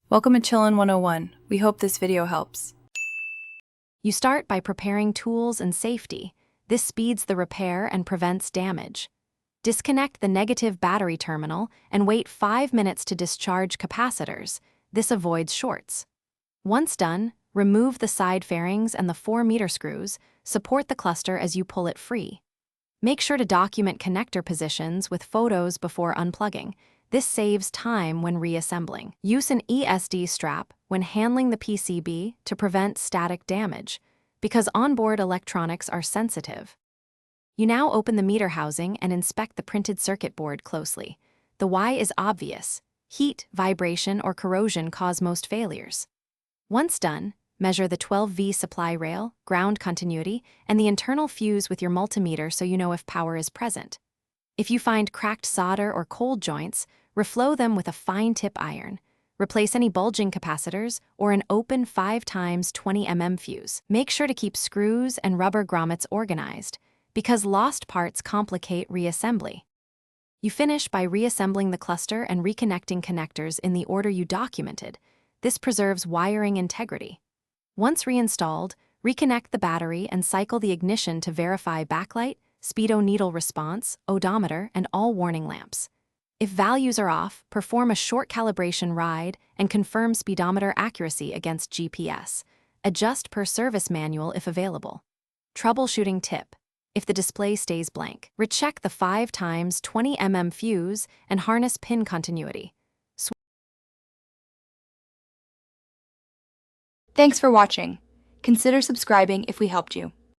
Welcome to Chillin' 101. We hope this video helps. You start by preparing tools and safety. This speeds the repair and prevents damage. Disconnect the negative battery terminal and wait 5 minutes to discharge capacitors. This avoids shorts. Once done, remove the side fairings and the 4-meter screws. Support the cluster as you pull it free. Make sure to document connector positions with photos before unplugging. This saves time when reassembling. Use an ESD strap when handling the PCB to prevent static damage, because onboard electronics are sensitive. You now open the meter housing and inspect the printed circuit board closely. The why is obvious. Heat, vibration, or corrosion cause most failures. Once done, measure the 12V supply rail, ground continuity, and the internal fuse with your multimeter so you know if power is present. If you find cracked solder or cold joints, reflow them with a fine tip iron. Replace any bulging capacitors or an open 5x 20 mm fuse. Make sure to keep screws and rubber grommets organized, because lost parts complicate reassembly. You finish by reassembling the cluster and reconnecting connectors in the order you documented. This preserves wiring integrity. Once reinstalled, reconnect the battery and cycle the ignition to verify backlight, speedo needle response, odometer, and all warning lamps. If values are off, perform a short calibration ride and confirm speedometer accuracy against GPS. Adjust per service manual if available. Troubleshooting tip: if the display stays blank, recheck the 5x 20 mm fuse and harness pin continuity. Thanks for watching. Consider subscribing if we helped you.